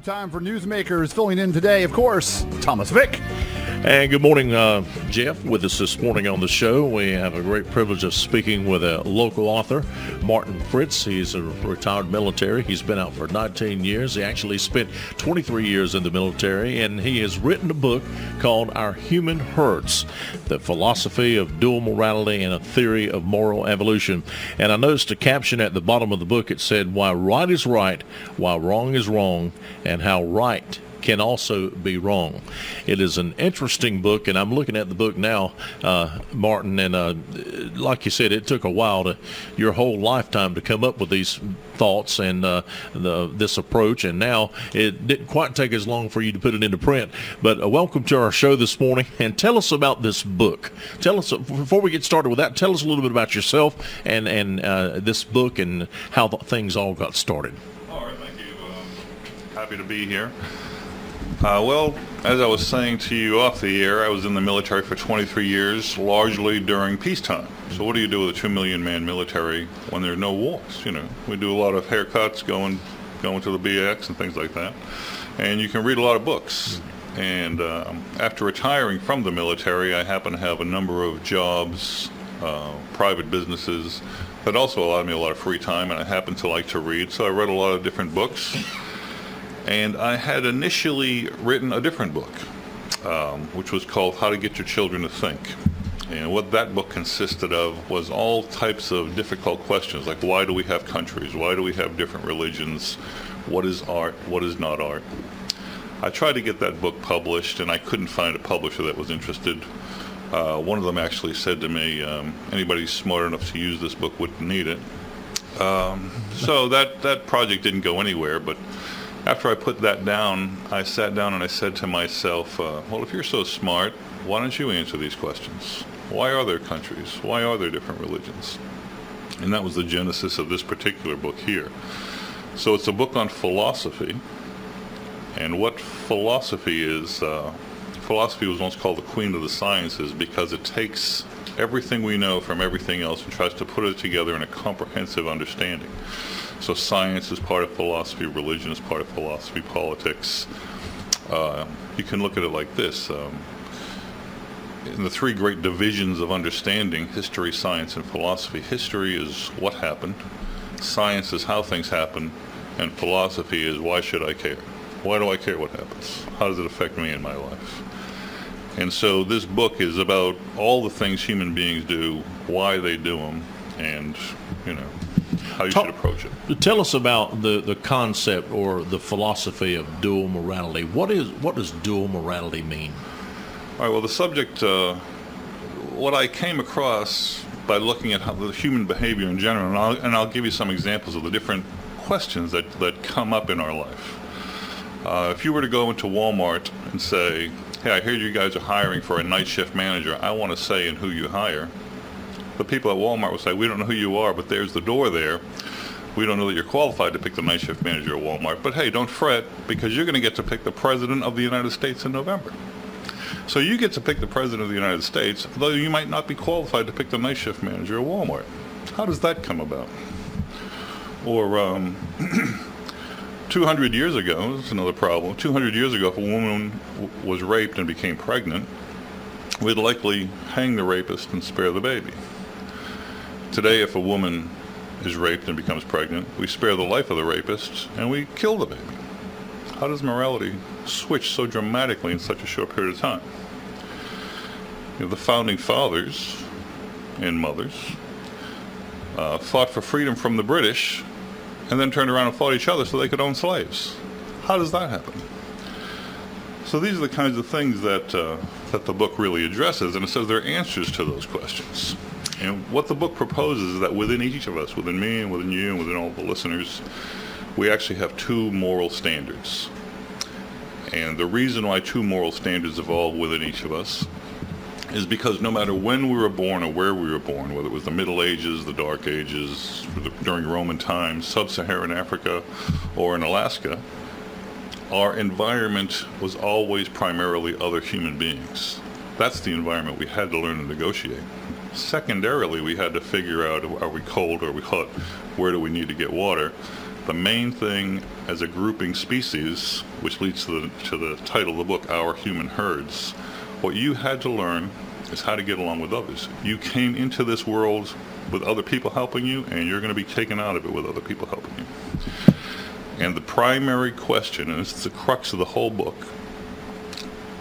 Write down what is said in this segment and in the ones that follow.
Time for Newsmakers. Filling in today, of course, Thomas Vick. And good morning, Jeff. With us this morning on the show, we have a great privilege of speaking with a local author, Martin Fritz. He's a retired military. He's been out for 19 years. He actually spent 23 years in the military, and he has written a book called Our Human Hurts, The Philosophy of Dual Morality and a Theory of Moral Evolution. And I noticed a caption at the bottom of the book. It said, "Why right is right, while wrong is wrong, and how right can also be wrong." It is an interesting book, and I'm looking at the book now, Martin, and like you said, it took a while, your whole lifetime to come up with these thoughts and this approach, and now it didn't quite take as long for you to put it into print. But welcome to our show this morning, and tell us about this book. Tell us, before we get started with that, tell us a little bit about yourself and this book and how things all got started. All right, thank you. Happy to be here. Well, as I was saying to you off the air, I was in the military for 23 years, largely during peacetime. So what do you do with a 2 million man military when there are no wars? You know, we do a lot of haircuts, going to the BX and things like that. And you can read a lot of books. And after retiring from the military, I happen to have a number of jobs, private businesses, that also allowed me a lot of free time, and I happen to like to read. So I read a lot of different books. And I had initially written a different book, which was called How to Get Your Children to Think. And what that book consisted of was all types of difficult questions, like why do we have countries? Why do we have different religions? What is art? What is not art? I tried to get that book published, and I couldn't find a publisher that was interested. One of them actually said to me, anybody smart enough to use this book wouldn't need it. So that project didn't go anywhere, but after I put that down, I sat down and I said to myself, well, if you're so smart, why don't you answer these questions? Why are there countries? Why are there different religions? And that was the genesis of this particular book here. So it's a book on philosophy. And what philosophy is, philosophy was once called the queen of the sciences because it takes everything we know from everything else and tries to put it together in a comprehensive understanding. So science is part of philosophy, religion is part of philosophy, politics. You can look at it like this. In the three great divisions of understanding, history, science, and philosophy, history is what happened, science is how things happen, and philosophy is why should I care? Why do I care what happens? How does it affect me in my life? And so this book is about all the things human beings do, why they do them, and, you know, how you should approach it. Tell us about the concept or the philosophy of dual morality. What does dual morality mean? All right, well, the subject, what I came across by looking at how the human behavior in general, and I'll give you some examples of the different questions that come up in our life. If you were to go into Walmart and say, hey, I hear you guys are hiring for a night shift manager, I want to say in who you hire. The people at Walmart will say, we don't know who you are, but there's the door there. We don't know that you're qualified to pick the night shift manager at Walmart. But hey, don't fret, because you're going to get to pick the President of the United States in November. So you get to pick the President of the United States, though you might not be qualified to pick the night shift manager at Walmart. How does that come about? Or 200 years ago, this is another problem. 200 years ago, if a woman was raped and became pregnant, we'd likely hang the rapist and spare the baby. Today, if a woman is raped and becomes pregnant, we spare the life of the rapist and we kill the baby. How does morality switch so dramatically in such a short period of time? You know, the founding fathers and mothers fought for freedom from the British and then turned around and fought each other so they could own slaves. How does that happen? So these are the kinds of things that the book really addresses, and it says there are answers to those questions. And what the book proposes is that within each of us, within me and within you and within all the listeners, we actually have two moral standards. And the reason why two moral standards evolve within each of us is because no matter when we were born or where we were born, whether it was the Middle Ages, the Dark Ages, during Roman times, Sub-Saharan Africa, or in Alaska, our environment was always primarily other human beings. That's the environment we had to learn to negotiate. Secondarily, we had to figure out, are we cold, are we hot, where do we need to get water? the main thing as a grouping species, which leads to the title of the book, Our Human Herds, what you had to learn is how to get along with others. You came into this world with other people helping you, and you're going to be taken out of it with other people helping you. And the primary question, and it's the crux of the whole book,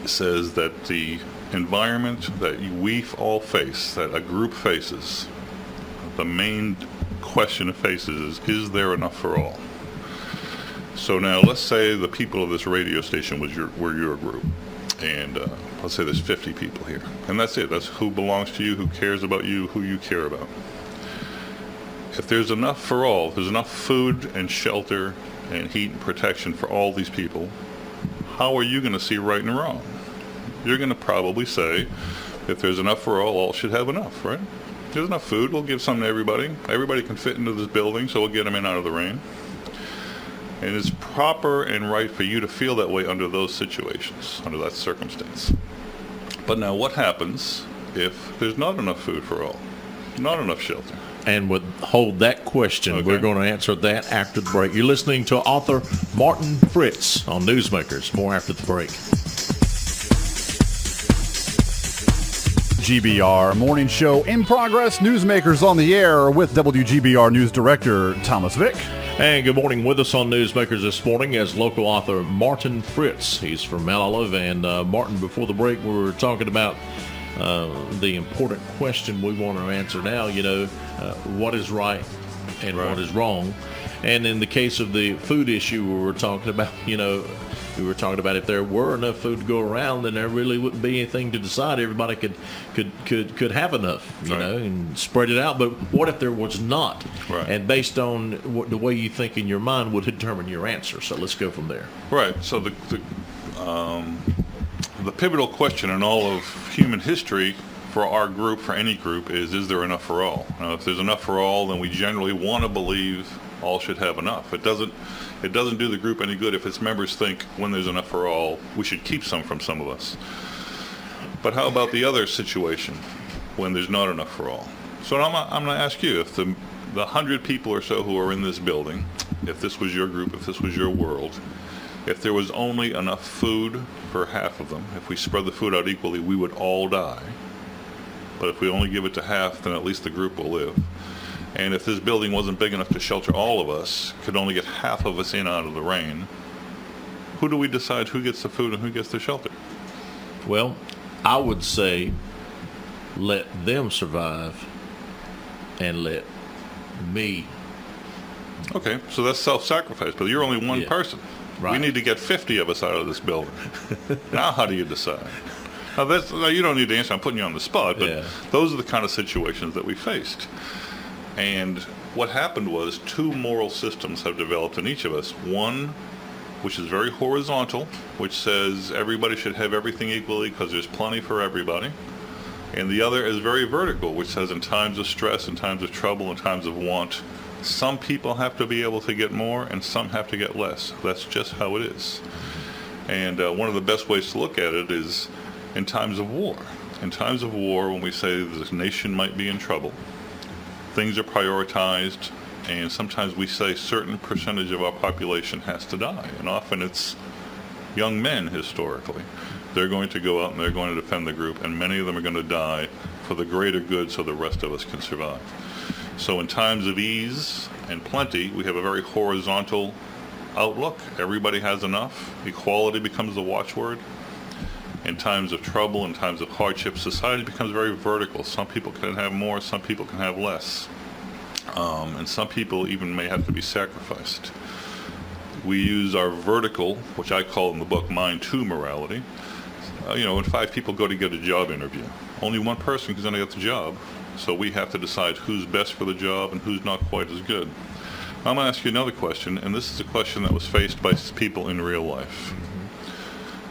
says that the environment that we all face, that a group faces, the main question it faces is there enough for all? So now let's say the people of this radio station were your group, and let's say there's 50 people here, and that's it. That's who belongs to you, who cares about you, who you care about. If there's enough for all, if there's enough food and shelter and heat and protection for all these people, how are you going to see right and wrong? You're going to probably say, if there's enough for all should have enough, right? If there's enough food, we'll give some to everybody. Everybody can fit into this building, so we'll get them in out of the rain. And it's proper and right for you to feel that way under those situations, under that circumstance. But now what happens if there's not enough food for all, not enough shelter? And hold that question. Okay. We're going to answer that after the break. You're listening to author Martin Fritz on Newsmakers. More after the break. GBR Morning Show in progress. Newsmakers on the air with WGBR News Director Thomas Vick. And good morning. With us on Newsmakers this morning is local author Martin Fritz. He's from Malibu. And Martin, before the break, we were talking about the important question we want to answer now, what is right and what is wrong. And in the case of the food issue we were talking about, if there were enough food to go around, then there really wouldn't be anything to decide. Everybody could have enough, you know, and spread it out. But what if there was not? Right. And based on the way you think in your mind would determine your answer. So let's go from there. Right. So the pivotal question in all of human history for our group, for any group, is there enough for all? Now, if there's enough for all, then we generally want to believe all should have enough. It doesn't do the group any good if its members think when there's enough for all, we should keep some from some of us. But how about the other situation when there's not enough for all? So I'm going to ask you, if the 100 people or so who are in this building, if this was your group, if this was your world, if there was only enough food for half of them, if we spread the food out equally, we would all die. But if we only give it to half, then at least the group will live. And if this building wasn't big enough to shelter all of us, could only get half of us in out of the rain, who do we decide who gets the food and who gets the shelter? Well, I would say let them survive and let me. Okay, so that's self-sacrifice, but you're only one person. Right. We need to get 50 of us out of this building. Now how do you decide? Now you don't need to answer, I'm putting you on the spot, but those are the kind of situations that we faced. And what happened was two moral systems have developed in each of us. One, which is very horizontal, which says everybody should have everything equally because there's plenty for everybody. And the other is very vertical, which says in times of stress, in times of trouble, in times of want, some people have to be able to get more and some have to get less. That's just how it is. And one of the best ways to look at it is in times of war. In times of war, when we say this nation might be in trouble, things are prioritized, and sometimes we say a certain percentage of our population has to die. And often it's young men historically. They're going to go out and they're going to defend the group, and many of them are going to die for the greater good so the rest of us can survive. So in times of ease and plenty, we have a very horizontal outlook. Everybody has enough. Equality becomes the watchword. In times of trouble, in times of hardship, society becomes very vertical. Some people can have more, some people can have less. And some people even may have to be sacrificed. We use our vertical, which I call in the book Mind to Morality. When 5 people go to get a job interview, only one person is going to get the job. So we have to decide who's best for the job and who's not quite as good. I'm going to ask you another question, and this is a question that was faced by people in real life.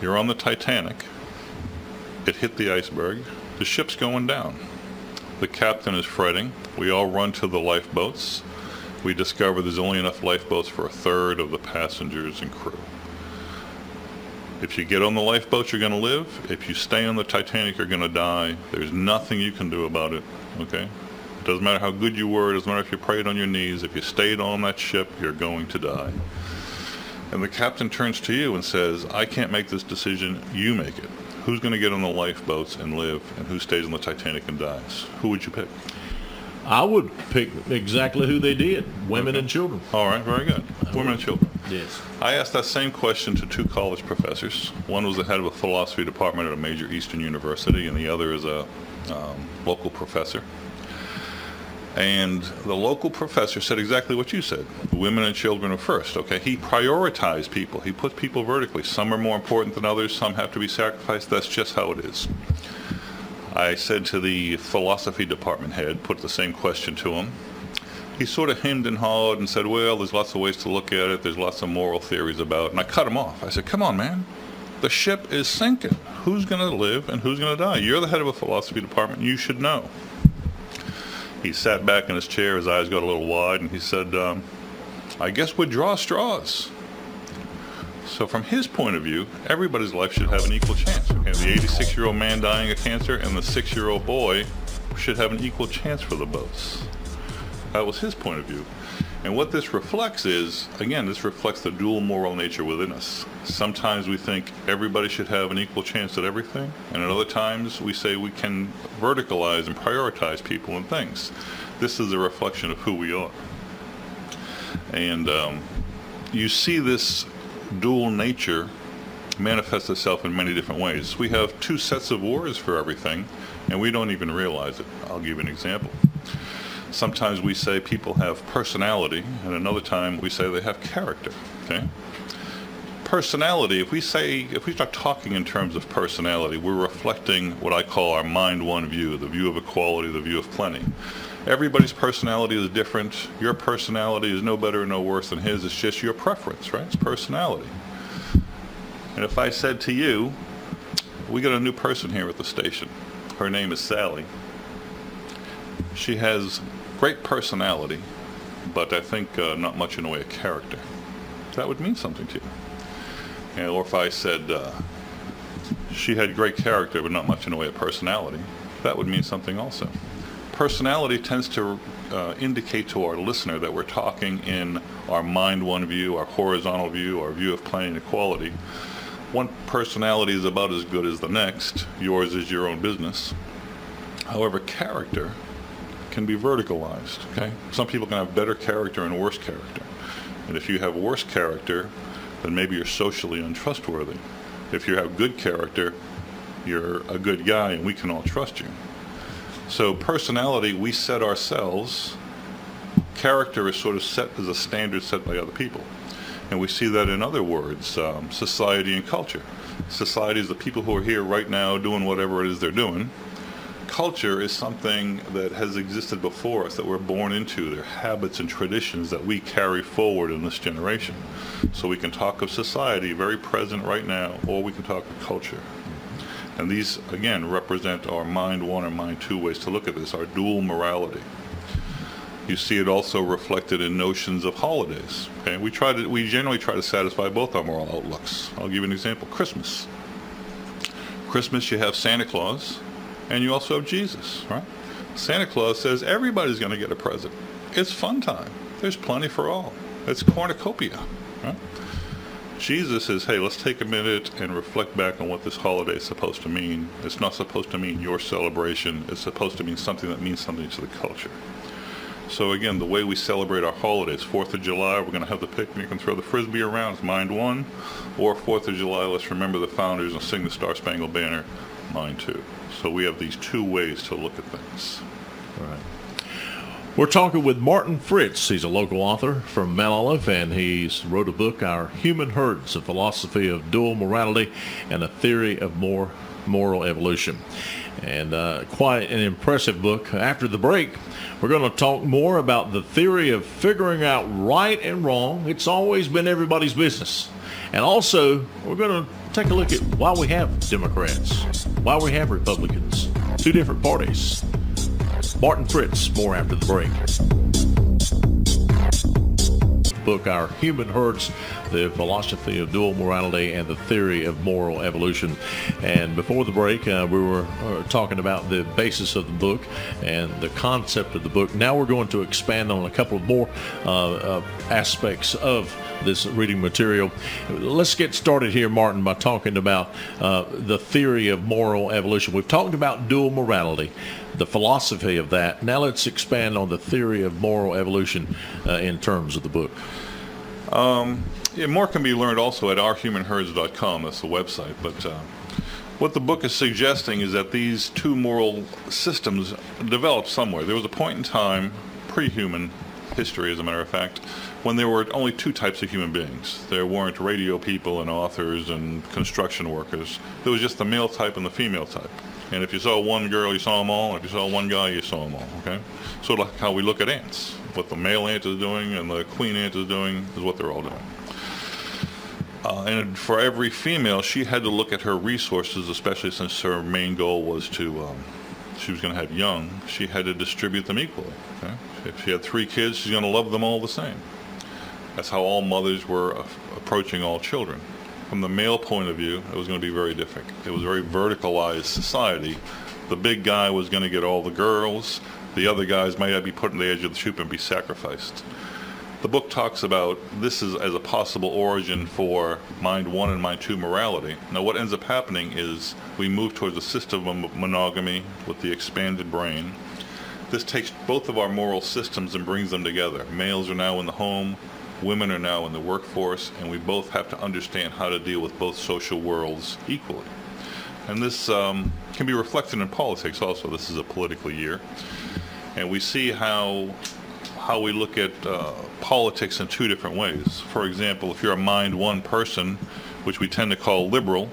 You're on the Titanic. It hit the iceberg. The ship's going down. The captain is fretting. We all run to the lifeboats. We discover there's only enough lifeboats for a third of the passengers and crew. If you get on the lifeboat, you're going to live. If you stay on the Titanic, you're going to die. There's nothing you can do about it, okay? It Doesn't matter how good you were. Doesn't matter if you prayed on your knees. If you stayed on that ship, you're going to die. And the captain turns to you and says, I can't make this decision. You make it. Who's going to get on the lifeboats and live, and who stays on the Titanic and dies? Who would you pick? I would pick exactly who they did, women and children. All right, very good. Women and children. Yes. I asked that same question to two college professors. One was the head of a philosophy department at a major Eastern university, and the other is a local professor. And the local professor said exactly what you said. Women and children are first, okay? He prioritized people. He put people vertically. Some are more important than others. Some have to be sacrificed. That's just how it is. I said to the philosophy department head, put the same question to him. He sort of hemmed and hawed and said, well, there's lots of ways to look at it. There's lots of moral theories about it. And I cut him off. I said, come on, man. The ship is sinking. Who's going to live and who's going to die? You're the head of a philosophy department. You should know. He sat back in his chair. His eyes got a little wide, and he said, I guess we'd draw straws. So from his point of view, everybody's life should have an equal chance. Okay? The 86-year-old man dying of cancer and the 6-year-old boy should have an equal chance for the boats. That was his point of view. And what this reflects is, again, this reflects the dual moral nature within us. Sometimes we think everybody should have an equal chance at everything, and at other times we say we can verticalize and prioritize people and things. This is a reflection of who we are. And you see this dual nature manifests itself in many different ways. We have two sets of words for everything, and we don't even realize it. I'll give you an example. Sometimes we say people have personality, and another time we say they have character. Okay? Personality, if we start talking in terms of personality, we're reflecting what I call our mind one view, the view of equality, the view of plenty. Everybody's personality is different. Your personality is no better or no worse than his. It's just your preference, right? It's personality. And if I said to you, we got a new person here at the station. Her name is Sally. She has great personality, but I think not much in the way of character. That would mean something to you. And, or if I said she had great character, but not much in the way of personality, that would mean something also. Personality tends to indicate to our listener that we're talking in our mind one view, our horizontal view, our view of plenty and equality. One personality is about as good as the next. Yours is your own business. However, character can be verticalized, okay? Some people can have better character and worse character. And if you have worse character, then maybe you're socially untrustworthy. If you have good character, you're a good guy and we can all trust you. So personality, we set ourselves. Character is sort of set as a standard set by other people. And we see that in other words, society and culture. Society is the people who are here right now doing whatever it is they're doing. Culture is something that has existed before us, that we're born into. They're habits and traditions that we carry forward in this generation. So we can talk of society, very present right now, or we can talk of culture. And these, again, represent our mind one or mind two ways to look at this, our dual morality. You see it also reflected in notions of holidays. Okay? We generally try to satisfy both our moral outlooks. I'll give you an example. Christmas. Christmas, you have Santa Claus, and you also have Jesus, right? Santa Claus says everybody's going to get a present. It's fun time. There's plenty for all. It's cornucopia, right? Jesus says, hey, let's take a minute and reflect back on what this holiday is supposed to mean. It's not supposed to mean your celebration. It's supposed to mean something that means something to the culture. So again, the way we celebrate our holidays, 4th of July, we're going to have the picnic and throw the Frisbee around. It's mind one. Or 4th of July, let's remember the founders and sing the Star-Spangled Banner, mind two. So we have these two ways to look at things. All right. We're talking with Martin Fritz. He's a local author from Mount Olive, and he's wrote a book, Our Human Herds, a philosophy of dual morality and a theory of moral evolution. And quite an impressive book. After the break, we're going to talk more about the theory of figuring out right and wrong. It's always been everybody's business. And also, we're going to take a look at why we have Democrats, why we have Republicans, two different parties. Martin Fritz, more after the break. book, Our Human Herds, The Philosophy of Dual Morality and the Theory of Moral Evolution. And before the break, we were talking about the basis of the book and the concept of the book. Now we're going to expand on a couple of more aspects of this reading material. Let's get started here, Martin, by talking about the theory of moral evolution. We've talked about dual morality, the philosophy of that. Now let's expand on the theory of moral evolution in terms of the book. Yeah, more can be learned also at ourhumanherds.com. That's the website. But what the book is suggesting is that these two moral systems developed somewhere. There was a point in time, pre-human history as a matter of fact, when there were only two types of human beings. There weren't radio people and authors and construction workers. There was just the male type and the female type. And if you saw one girl, you saw them all. And if you saw one guy, you saw them all. Okay, sort of like how we look at ants. What the male ant is doing and the queen ant is doing is what they're all doing. And for every female, she had to look at her resources, especially since her main goal was to, she was going to have young, she had to distribute them equally. Okay? If she had 3 kids, she's going to love them all the same. That's how all mothers were approaching all children. From the male point of view, it was going to be very different. It was a very verticalized society. The big guy was going to get all the girls. The other guys might be put on the edge of the chute and be sacrificed. The book talks about this as a possible origin for Mind 1 and Mind 2 morality. Now what ends up happening is we move towards a system of monogamy with the expanded brain. This takes both of our moral systems and brings them together. Males are now in the home, women are now in the workforce, and we both have to understand how to deal with both social worlds equally. And this can be reflected in politics also. This is a political year. And we see how we look at politics in 2 different ways. For example, if you're a Mind 1 person, which we tend to call liberal,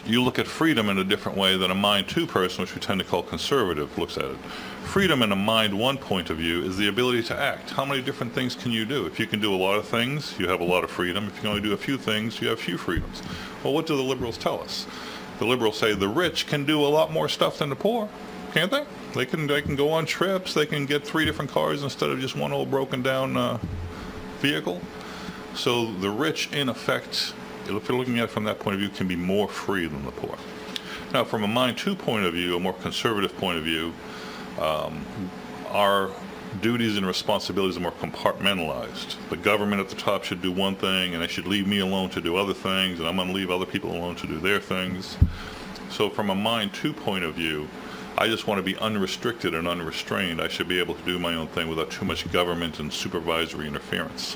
you look at freedom in a different way than a Mind 2 person, which we tend to call conservative, looks at it. Freedom in a Mind 1 point of view is the ability to act. How many different things can you do? If you can do a lot of things, you have a lot of freedom. If you can only do a few things, you have few freedoms. Well, what do the liberals tell us? The liberals say the rich can do a lot more stuff than the poor, can't they? They can go on trips. They can get 3 different cars instead of just one old broken down vehicle. So the rich, in effect, if you're looking at it from that point of view, can be more free than the poor. Now, from a Mind 2 point of view, a more conservative point of view, our duties and responsibilities are more compartmentalized. The government at the top should do one thing, and they should leave me alone to do other things, and I'm going to leave other people alone to do their things. So from a Mind 2 point of view, I just want to be unrestricted and unrestrained. I should be able to do my own thing without too much government and supervisory interference.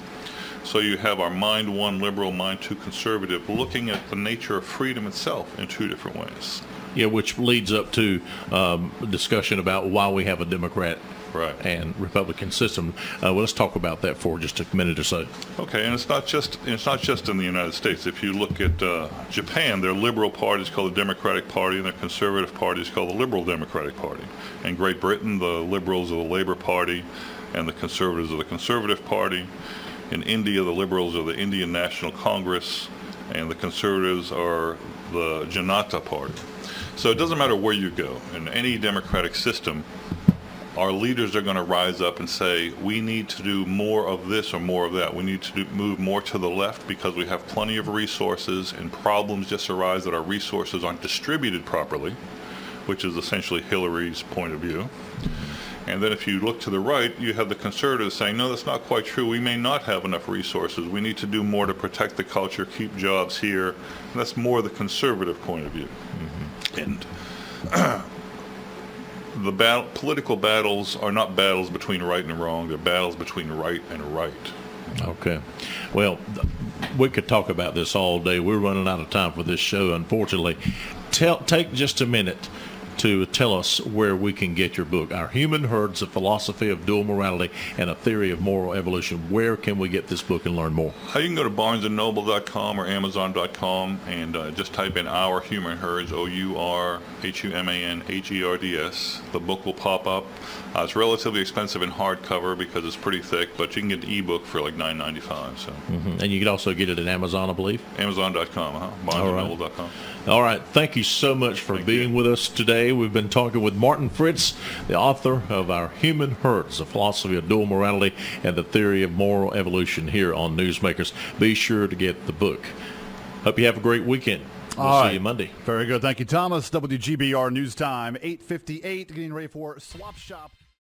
So you have our Mind 1 liberal, Mind 2 conservative, looking at the nature of freedom itself in 2 different ways. Yeah, which leads up to discussion about why we have a Democrat and Republican system. Well, let's talk about that for just a minute or so. Okay, and it's not just in the United States. If you look at Japan, their liberal party is called the Democratic Party, and their conservative party is called the Liberal Democratic Party. In Great Britain, the liberals are the Labour Party, and the conservatives are the Conservative Party. In India, the liberals are the Indian National Congress, and the conservatives are the Janata Party. So it doesn't matter where you go. In any democratic system, our leaders are going to rise up and say, we need to do more of this or more of that. We need to move more to the left because we have plenty of resources, and problems just arise that our resources aren't distributed properly, which is essentially Hillary's point of view. And then if you look to the right, you have the conservatives saying, no, that's not quite true. We may not have enough resources. We need to do more to protect the culture, keep jobs here. And that's more the conservative point of view. And the political battles are not battles between right and wrong. They're battles between right and right. Okay. Well, we could talk about this all day. We're running out of time for this show, unfortunately. Take just a minute to tell us where we can get your book, Our Human Herds, A Philosophy of Dual Morality and a Theory of Moral Evolution. Where can we get this book and learn more? You can go to barnesandnoble.com or amazon.com and just type in Our Human Herds, OurHumanHerds. The book will pop up. It's relatively expensive in hardcover because it's pretty thick, but you can get the ebook for like $9.95. So. And you can also get it at Amazon, I believe? Amazon.com, barnesandnoble.com. All right. Thank you so much for being with us today. Today we've been talking with Martin Fritz, the author of Our Human Hurts, a philosophy of dual morality and the theory of moral evolution here on Newsmakers. Be sure to get the book. Hope you have a great weekend. We'll see you Monday. Very good. Thank you, Thomas. WGBR News Time, 8:58, getting ready for Swap Shop.